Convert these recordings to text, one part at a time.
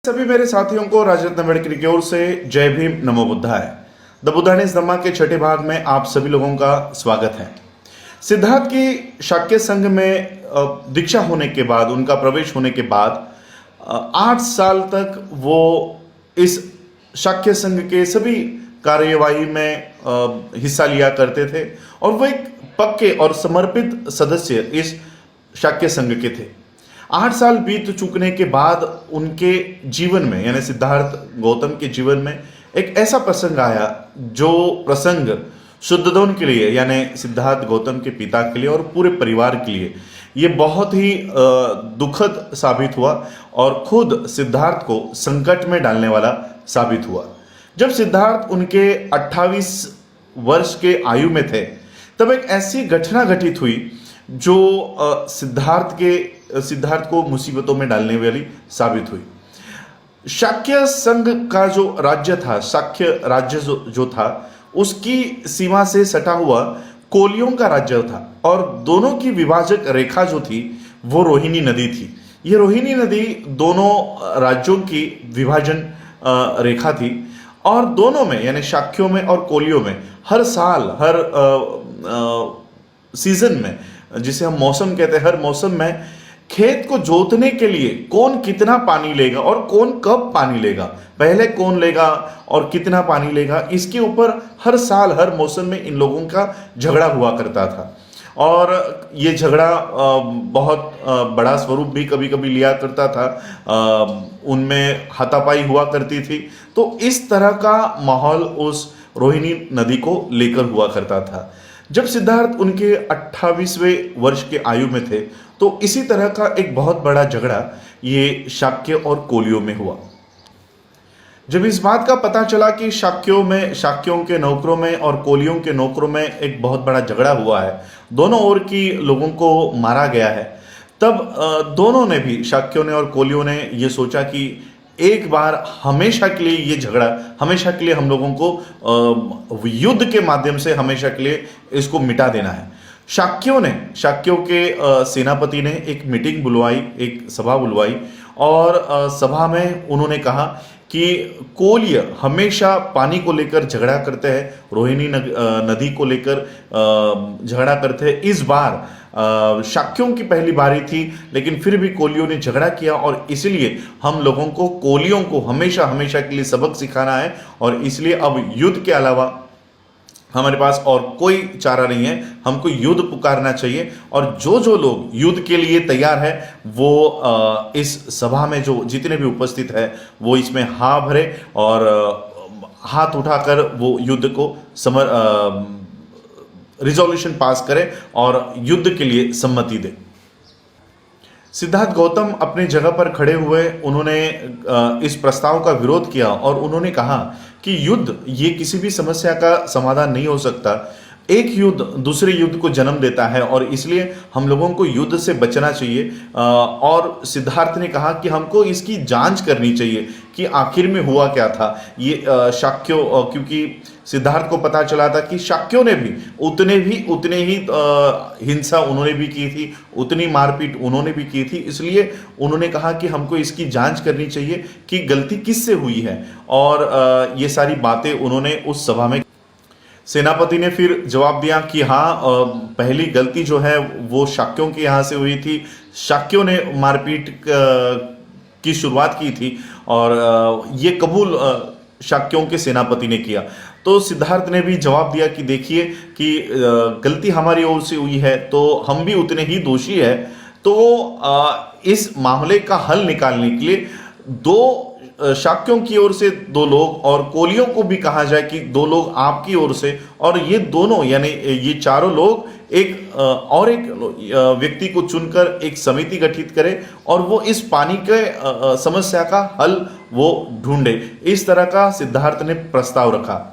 सभी मेरे साथियों को राजरत्न मेडिकल की ओर से जय भीम नमो बुद्धाय। द बुद्धानिस धम्मा के छठे भाग में आप सभी लोगों का स्वागत है। सिद्धार्थ की शाक्य संघ में दीक्षा होने के बाद, उनका प्रवेश होने के बाद 8 साल तक वो इस शाक्य संघ के सभी कार्यवाही में हिस्सा लिया करते थे और वो एक पक्के और समर्पित सदस्य इस शाक्य संघ के थे। 8 साल बीत चुकने के बाद उनके जीवन में, यानी सिद्धार्थ गौतम के जीवन में एक ऐसा प्रसंग आया जो प्रसंग शुद्धोदन के लिए, यानी सिद्धार्थ गौतम के पिता के लिए और पूरे परिवार के लिए ये बहुत ही दुखद साबित हुआ और खुद सिद्धार्थ को संकट में डालने वाला साबित हुआ। जब सिद्धार्थ उनके 28 वर्ष के आयु में थे तब एक ऐसी घटना घटित हुई जो सिद्धार्थ को मुसीबतों में डालने वाली साबित हुई। शाक्य संघ का जो राज्य था, शाक्य राज्य जो था, उसकी सीमा से सटा हुआ कोलियों का राज्य था और दोनों की विभाजक रेखा जो थी वो रोहिणी नदी थी। ये रोहिणी नदी दोनों राज्यों की विभाजन रेखा थी और दोनों में, यानी शाक्यों में और कोलियों में हर साल, हर सीजन में, जिसे हम मौसम कहते हैं, हर मौसम में खेत को जोतने के लिए कौन कितना पानी लेगा और कौन कब पानी लेगा, पहले कौन लेगा और कितना पानी लेगा, इसके ऊपर हर साल, हर मौसम में इन लोगों का झगड़ा हुआ करता था। और ये झगड़ा बहुत बड़ा स्वरूप भी कभी कभी लिया करता था, उनमें हाथापाई हुआ करती थी। तो इस तरह का माहौल उस रोहिणी नदी को लेकर हुआ करता था। जब सिद्धार्थ उनके 28वें वर्ष के आयु में थे तो इसी तरह का एक बहुत बड़ा झगड़ा ये शाक्य और कोलियों में हुआ। जब इस बात का पता चला कि शाक्यों के नौकरों में और कोलियों के नौकरों में एक बहुत बड़ा झगड़ा हुआ है, दोनों ओर की लोगों को मारा गया है, तब दोनों ने भी, शाक्यों ने और कोलियों ने, ये सोचा कि एक बार हमेशा के लिए ये झगड़ा, हमेशा के लिए हम लोगों को युद्ध के माध्यम से हमेशा के लिए इसको मिटा देना है। शाक्यों के सेनापति ने एक मीटिंग बुलवाई, एक सभा बुलवाई और सभा में उन्होंने कहा कि कोलिय हमेशा पानी को लेकर झगड़ा करते हैं, रोहिणी नदी को लेकर झगड़ा करते हैं। इस बार शाक्यों की पहली बारी थी, लेकिन फिर भी कोलियों ने झगड़ा किया और इसलिए हम लोगों को कोलियों को हमेशा के लिए सबक सिखाना है और इसलिए अब युद्ध के अलावा हमारे पास और कोई चारा नहीं है, हमको युद्ध पुकारना चाहिए। और जो लोग युद्ध के लिए तैयार है वो इस सभा में जो जितने भी उपस्थित है वो इसमें हाँ भरे और हाथ उठाकर वो युद्ध को रिजोल्यूशन पास करे और युद्ध के लिए सम्मति दे। सिद्धार्थ गौतम अपनी जगह पर खड़े हुए, उन्होंने इस प्रस्ताव का विरोध किया और उन्होंने कहा कि युद्ध ये किसी भी समस्या का समाधान नहीं हो सकता। एक युद्ध दूसरे युद्ध को जन्म देता है और इसलिए हम लोगों को युद्ध से बचना चाहिए। और सिद्धार्थ ने कहा कि हमको इसकी जांच करनी चाहिए कि आखिर में हुआ क्या था। ये क्योंकि सिद्धार्थ को पता चला था कि शाक्यों ने भी उतने ही हिंसा उन्होंने भी की थी, उतनी मारपीट उन्होंने भी की थी। इसलिए उन्होंने कहा कि हमको इसकी जांच करनी चाहिए कि गलती किससे हुई है और ये सारी बातें उन्होंने उस सभा में। सेनापति ने फिर जवाब दिया कि हाँ, पहली गलती जो है वो शाक्यों के यहाँ से हुई थी, शाक्यों ने मारपीट की शुरुआत की थी और ये कबूल शाक्यों के सेनापति ने किया। तो सिद्धार्थ ने भी जवाब दिया कि देखिए कि गलती हमारी ओर से हुई है तो हम भी उतने ही दोषी है। तो इस मामले का हल निकालने के लिए शाक्यों की ओर से 2 लोग और कोलियों को भी कहा जाए कि 2 लोग आपकी ओर से, और ये दोनों यानी ये चारों लोग एक व्यक्ति को चुनकर एक समिति गठित करें और वो इस पानी के समस्या का हल वो ढूंढे। इस तरह का सिद्धार्थ ने प्रस्ताव रखा।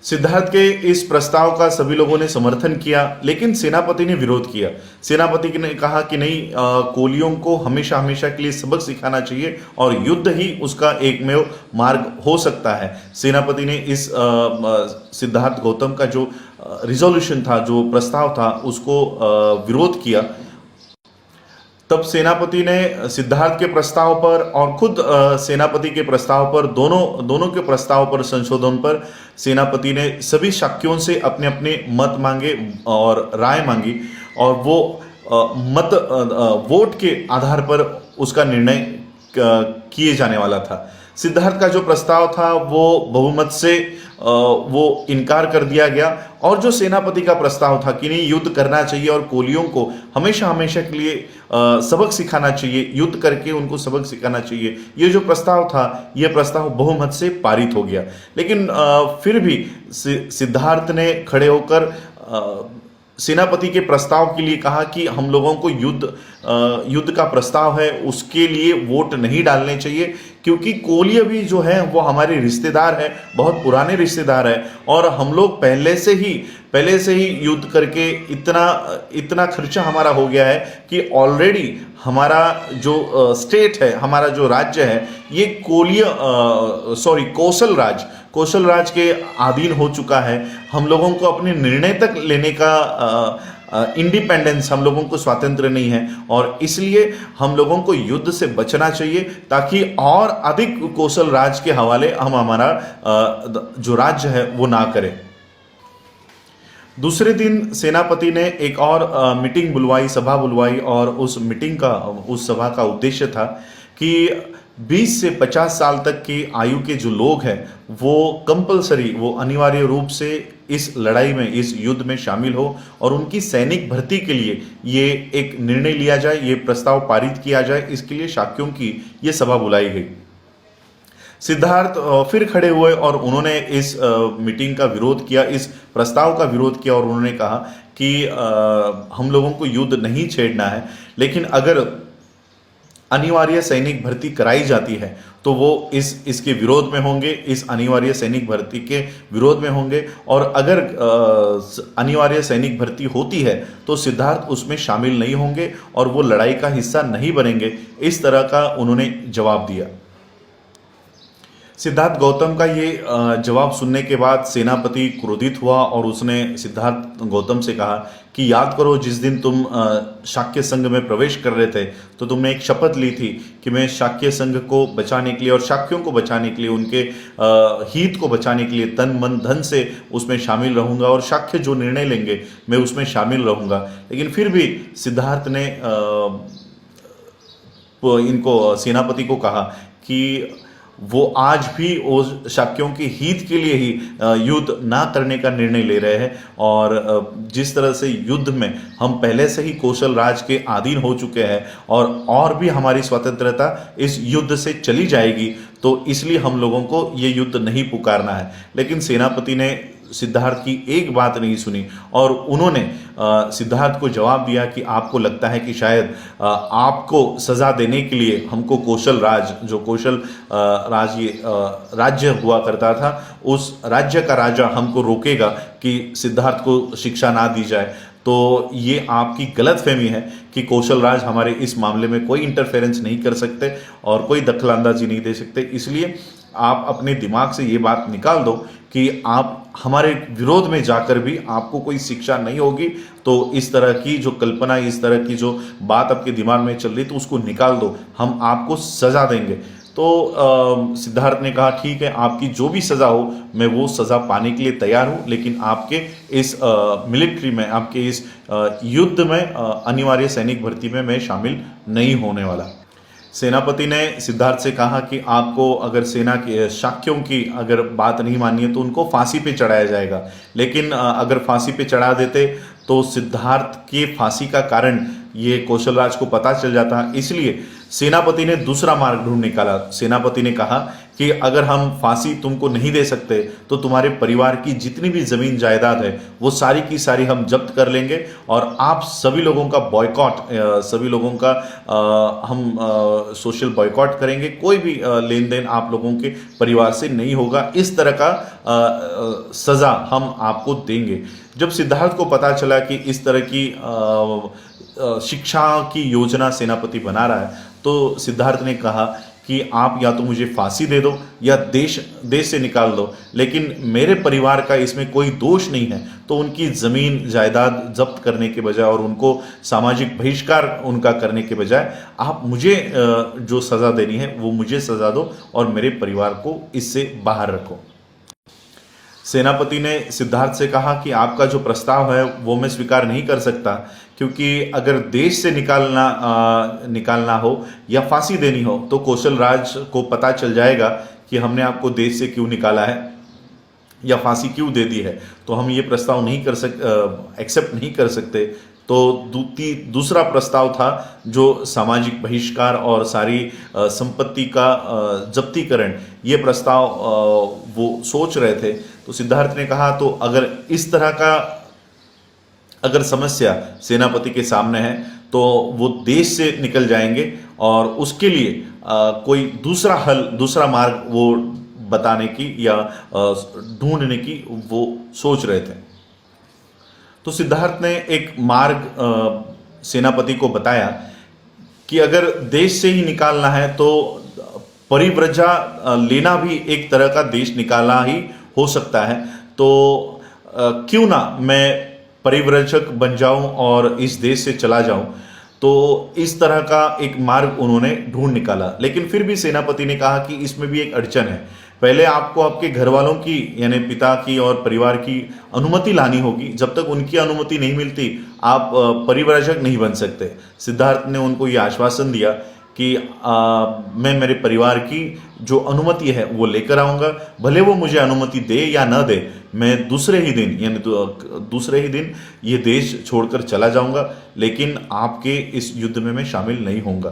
सिद्धार्थ के इस प्रस्ताव का सभी लोगों ने समर्थन किया, लेकिन सेनापति ने विरोध किया। सेनापति ने कहा कि नहीं, कोलियों को हमेशा के लिए सबक सिखाना चाहिए और युद्ध ही उसका एकमेव मार्ग हो सकता है। सेनापति ने इस सिद्धार्थ गौतम का जो रिजोल्यूशन था, जो प्रस्ताव था, उसको विरोध किया। तब सेनापति ने सिद्धार्थ के प्रस्ताव पर और खुद सेनापति के प्रस्ताव पर दोनों के प्रस्ताव पर संशोधन पर सेनापति ने सभी शाक्यों से अपने अपने मत मांगे और राय मांगी, और वो वोट के आधार पर उसका निर्णय किए जाने वाला था। सिद्धार्थ का जो प्रस्ताव था वो बहुमत से वो इनकार कर दिया गया, और जो सेनापति का प्रस्ताव था कि नहीं, युद्ध करना चाहिए और कोलियों को हमेशा हमेशा के लिए सबक सिखाना चाहिए, युद्ध करके उनको सबक सिखाना चाहिए, ये जो प्रस्ताव था, ये प्रस्ताव बहुमत से पारित हो गया। लेकिन फिर भी सिद्धार्थ ने खड़े होकर सेनापति के प्रस्ताव के लिए कहा कि हम लोगों को युद्ध का प्रस्ताव है उसके लिए वोट नहीं डालने चाहिए, क्योंकि कोलिय भी जो है वो हमारे रिश्तेदार है, बहुत पुराने रिश्तेदार है, और हम लोग पहले से ही युद्ध करके इतना खर्चा हमारा हो गया है कि ऑलरेडी हमारा जो स्टेट है, हमारा जो राज्य है, ये कौशल राज के अधीन हो चुका है। हम लोगों को अपने निर्णय तक लेने का इंडिपेंडेंस, हम लोगों को स्वातंत्र्य नहीं है, और इसलिए हम लोगों को युद्ध से बचना चाहिए ताकि और अधिक कौशल राज के हवाले हम हमारा जो राज्य है वो ना करें। दूसरे दिन सेनापति ने एक और मीटिंग बुलवाई, सभा बुलवाई, और उस सभा का उद्देश्य था कि 20 से 50 साल तक की आयु के जो लोग हैं वो अनिवार्य रूप से इस लड़ाई में, इस युद्ध में शामिल हो, और उनकी सैनिक भर्ती के लिए ये एक निर्णय लिया जाए, ये प्रस्ताव पारित किया जाए। इसके लिए शाक्यों की ये सभा बुलाई गई। सिद्धार्थ फिर खड़े हुए और उन्होंने इस मीटिंग का विरोध किया, इस प्रस्ताव का विरोध किया, और उन्होंने कहा कि हम लोगों को युद्ध नहीं छेड़ना है, लेकिन अगर अनिवार्य सैनिक भर्ती कराई जाती है तो वो इसके विरोध में होंगे, इस अनिवार्य सैनिक भर्ती के विरोध में होंगे, और अगर अनिवार्य सैनिक भर्ती होती है तो सिद्धार्थ उसमें शामिल नहीं होंगे और वो लड़ाई का हिस्सा नहीं बनेंगे। इस तरह का उन्होंने जवाब दिया। सिद्धार्थ गौतम का ये जवाब सुनने के बाद सेनापति क्रोधित हुआ और उसने सिद्धार्थ गौतम से कहा कि याद करो, जिस दिन तुम शाक्य संघ में प्रवेश कर रहे थे तो तुमने एक शपथ ली थी कि मैं शाक्य संघ को बचाने के लिए और शाक्यों को बचाने के लिए, उनके हित को बचाने के लिए तन मन धन से उसमें शामिल रहूंगा, और शाक्य जो निर्णय लेंगे मैं उसमें शामिल रहूंगा। लेकिन फिर भी सिद्धार्थ ने इनको सेनापति को कहा कि वो आज भी उस शाक्यों के हित के लिए ही युद्ध ना करने का निर्णय ले रहे हैं, और जिस तरह से युद्ध में हम पहले से ही कौशल राज के अधीन हो चुके हैं और भी हमारी स्वतंत्रता इस युद्ध से चली जाएगी, तो इसलिए हम लोगों को ये युद्ध नहीं पुकारना है। लेकिन सेनापति ने सिद्धार्थ की एक बात नहीं सुनी, और उन्होंने सिद्धार्थ को जवाब दिया कि आपको लगता है कि शायद आपको सजा देने के लिए हमको कौशल राज ये राज्य हुआ करता था, उस राज्य का राजा हमको रोकेगा कि सिद्धार्थ को शिक्षा ना दी जाए। तो ये आपकी गलतफहमी है कि कौशल राज हमारे इस मामले में कोई इंटरफेरेंस नहीं कर सकते और कोई दखलंदाजी नहीं दे सकते। इसलिए आप अपने दिमाग से ये बात निकाल दो कि आप हमारे विरोध में जाकर भी आपको कोई शिक्षा नहीं होगी। तो इस तरह की जो कल्पना, इस तरह की जो बात आपके दिमाग में चल रही, तो उसको निकाल दो, हम आपको सजा देंगे। तो सिद्धार्थ ने कहा ठीक है, आपकी जो भी सज़ा हो मैं वो सज़ा पाने के लिए तैयार हूँ, लेकिन आपके इस मिलिट्री में, आपके इस युद्ध में, अनिवार्य सैनिक भर्ती में मैं शामिल नहीं होने वाला। सेनापति ने सिद्धार्थ से कहा कि आपको अगर सेना की शाक्यों की अगर बात नहीं माननी है तो उनको फांसी पे चढ़ाया जाएगा, लेकिन अगर फांसी पे चढ़ा देते तो सिद्धार्थ के फांसी का कारण ये कौशल राज को पता चल जाता। इसलिए सेनापति ने दूसरा मार्ग ढूंढ निकाला। सेनापति ने कहा कि अगर हम फांसी तुमको नहीं दे सकते तो तुम्हारे परिवार की जितनी भी जमीन जायदाद है वो सारी की सारी हम जब्त कर लेंगे, और आप सभी लोगों का बॉयकॉट, सभी लोगों का हम सोशल बॉयकॉट करेंगे, कोई भी लेन देन आप लोगों के परिवार से नहीं होगा। इस तरह का सज़ा हम आपको देंगे। जब सिद्धार्थ को पता चला कि इस तरह की शिक्षा की योजना सेनापति बना रहा है, तो सिद्धार्थ ने कहा कि आप या तो मुझे फांसी दे दो या देश से निकाल दो, लेकिन मेरे परिवार का इसमें कोई दोष नहीं है। तो उनकी ज़मीन जायदाद जब्त करने के बजाय और उनको सामाजिक बहिष्कार उनका करने के बजाय आप मुझे जो सज़ा देनी है वो मुझे सज़ा दो और मेरे परिवार को इससे बाहर रखो। सेनापति ने सिद्धार्थ से कहा कि आपका जो प्रस्ताव है वो मैं स्वीकार नहीं कर सकता, क्योंकि अगर देश से निकालना हो या फांसी देनी हो तो कौशल राज को पता चल जाएगा कि हमने आपको देश से क्यों निकाला है या फांसी क्यों दे दी है, तो हम ये प्रस्ताव नहीं कर एक्सेप्ट नहीं कर सकते। तो दूसरा प्रस्ताव था जो सामाजिक बहिष्कार और सारी संपत्ति का जब्तीकरण, ये प्रस्ताव वो सोच रहे थे। तो सिद्धार्थ ने कहा तो अगर इस तरह का अगर समस्या सेनापति के सामने है तो वो देश से निकल जाएंगे और उसके लिए कोई दूसरा हल, दूसरा मार्ग वो बताने की या ढूंढने की वो सोच रहे थे। तो सिद्धार्थ ने एक मार्ग सेनापति को बताया कि अगर देश से ही निकालना है तो परिव्रजा लेना भी एक तरह का देश निकालना ही हो सकता है। तो क्यों ना मैं परिव्रजक बन जाऊं और इस देश से चला जाऊं। तो इस तरह का एक मार्ग उन्होंने ढूंढ निकाला। लेकिन फिर भी सेनापति ने कहा कि इसमें भी एक अड़चन है। पहले आपको आपके घर वालों की यानी पिता की और परिवार की अनुमति लानी होगी। जब तक उनकी अनुमति नहीं मिलती आप परिव्राजक नहीं बन सकते। सिद्धार्थ ने उनको ये आश्वासन दिया कि मैं मेरे परिवार की जो अनुमति है वो लेकर आऊँगा, भले वो मुझे अनुमति दे या न दे, मैं दूसरे ही दिन यानी दूसरे ही दिन ये देश छोड़कर चला जाऊँगा, लेकिन आपके इस युद्ध में मैं शामिल नहीं होऊंगा।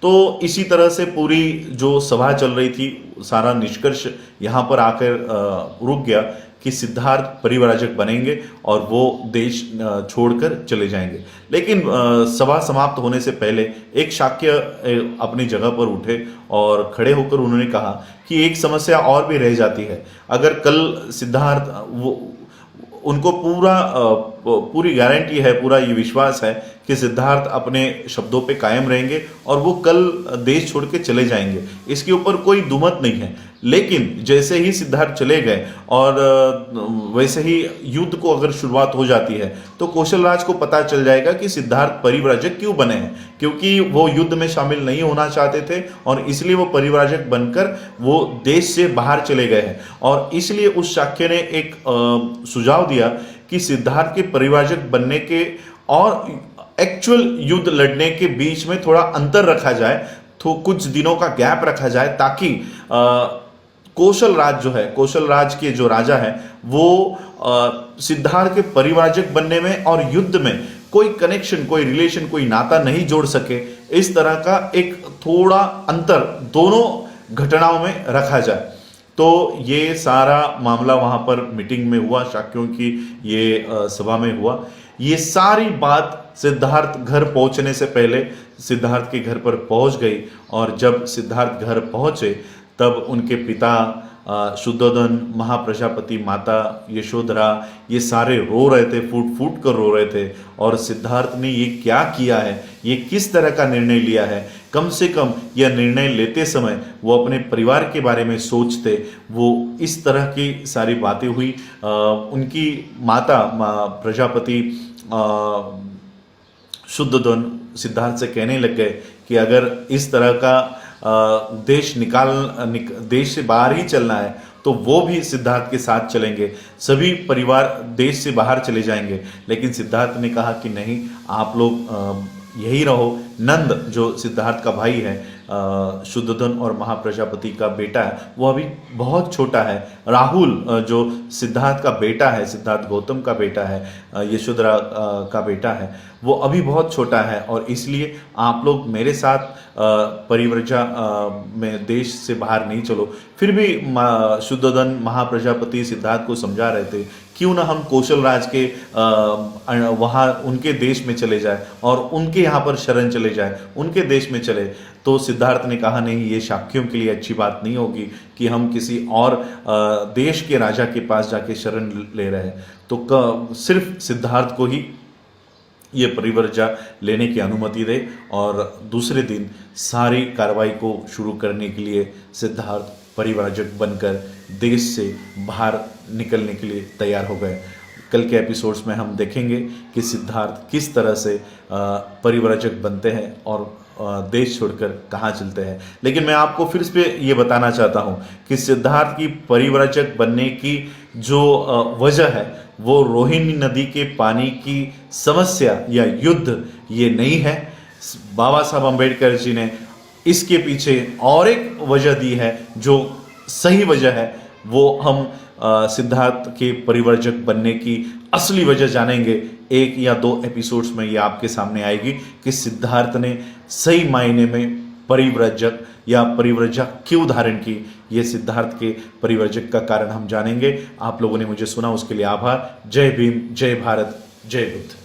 तो इसी तरह से पूरी जो सभा चल रही थी, सारा निष्कर्ष यहाँ पर आकर रुक गया कि सिद्धार्थ परिव्राजक बनेंगे और वो देश छोड़कर चले जाएंगे। लेकिन सभा समाप्त होने से पहले एक शाक्य अपनी जगह पर उठे और खड़े होकर उन्होंने कहा कि एक समस्या और भी रह जाती है। अगर कल सिद्धार्थ उनको पूरी गारंटी है, पूरा ये विश्वास है कि सिद्धार्थ अपने शब्दों पे कायम रहेंगे और वो कल देश छोड़ के चले जाएंगे, इसके ऊपर कोई दुमत नहीं है। लेकिन जैसे ही सिद्धार्थ चले गए और वैसे ही युद्ध को अगर शुरुआत हो जाती है तो कौशल राज को पता चल जाएगा कि सिद्धार्थ परिव्राजक क्यों बने हैं, क्योंकि वो युद्ध में शामिल नहीं होना चाहते थे और इसलिए वो परिव्राजक बनकर वो देश से बाहर चले गए हैं। और इसलिए उस शाक्य ने एक सुझाव दिया कि सिद्धार्थ के परिव्राजक बनने के और एक्चुअल युद्ध लड़ने के बीच में थोड़ा अंतर रखा जाए, तो कुछ दिनों का गैप रखा जाए, ताकि कौशल राज जो है, कौशल राज के जो राजा है वो सिद्धार्थ के परिव्राजक बनने में और युद्ध में कोई कनेक्शन, कोई रिलेशन, कोई नाता नहीं जोड़ सके। इस तरह का एक थोड़ा अंतर दोनों घटनाओं में रखा जाए। तो ये सारा मामला वहाँ पर मीटिंग में हुआ, शाक्यों की ये सभा में हुआ। ये सारी बात सिद्धार्थ घर पहुंचने से पहले सिद्धार्थ के घर पर पहुंच गई और जब सिद्धार्थ घर पहुंचे तब उनके पिता शुद्धोधन, महाप्रजापति, माता यशोधरा, ये सारे रो रहे थे, फूट फूट कर रो रहे थे। और सिद्धार्थ ने ये क्या किया है, ये किस तरह का निर्णय लिया है, कम से कम यह निर्णय लेते समय वो अपने परिवार के बारे में सोचते। वो इस तरह की सारी बातें हुई। उनकी माता प्रजापति शुद्धोधन सिद्धार्थ से कहने लग गए कि अगर इस तरह का देश से बाहर ही चलना है तो वो भी सिद्धार्थ के साथ चलेंगे, सभी परिवार देश से बाहर चले जाएंगे। लेकिन सिद्धार्थ ने कहा कि नहीं, आप लोग यही रहो। नंद जो सिद्धार्थ का भाई है, शुद्धोधन और महाप्रजापति का बेटा है, वो अभी बहुत छोटा है। राहुल जो सिद्धार्थ का बेटा है, सिद्धार्थ गौतम का बेटा है, यशोधरा का बेटा है, वो अभी बहुत छोटा है और इसलिए आप लोग मेरे साथ परिव्रजा में देश से बाहर नहीं चलो। फिर भी शुद्धोधन महाप्रजापति सिद्धार्थ को समझा रहे थे, क्यों ना हम कौशल राज के वहाँ उनके देश में चले जाए और उनके यहाँ पर शरण चले जाए, उनके देश में चले। तो सिद्धार्थ ने कहा नहीं, ये शाक्यों के लिए अच्छी बात नहीं होगी कि हम किसी और देश के राजा के पास जाके शरण ले रहे हैं। तो सिर्फ सिद्धार्थ को ही ये परिवर्जा लेने की अनुमति दे और दूसरे दिन सारी कार्रवाई को शुरू करने के लिए सिद्धार्थ परिव्राजक बनकर देश से बाहर निकलने के लिए तैयार हो गए। कल के एपिसोड्स में हम देखेंगे कि सिद्धार्थ किस तरह से परिव्राजक बनते हैं और देश छोड़कर कहाँ चलते हैं। लेकिन मैं आपको फिर से ये बताना चाहता हूँ कि सिद्धार्थ की परिव्राजक बनने की जो वजह है वो रोहिणी नदी के पानी की समस्या या युद्ध ये नहीं है। बाबा साहब अम्बेडकर जी ने इसके पीछे और एक वजह दी है जो सही वजह है। वो हम सिद्धार्थ के परिवर्जक बनने की असली वजह जानेंगे। 1 या 2 एपिसोड्स में ये आपके सामने आएगी कि सिद्धार्थ ने सही मायने में परिव्रजक या परिव्रजा क्यों धारण की। ये सिद्धार्थ के परिव्रजक का कारण हम जानेंगे। आप लोगों ने मुझे सुना उसके लिए आभार। जय भीम, जय भारत, जय बुद्ध।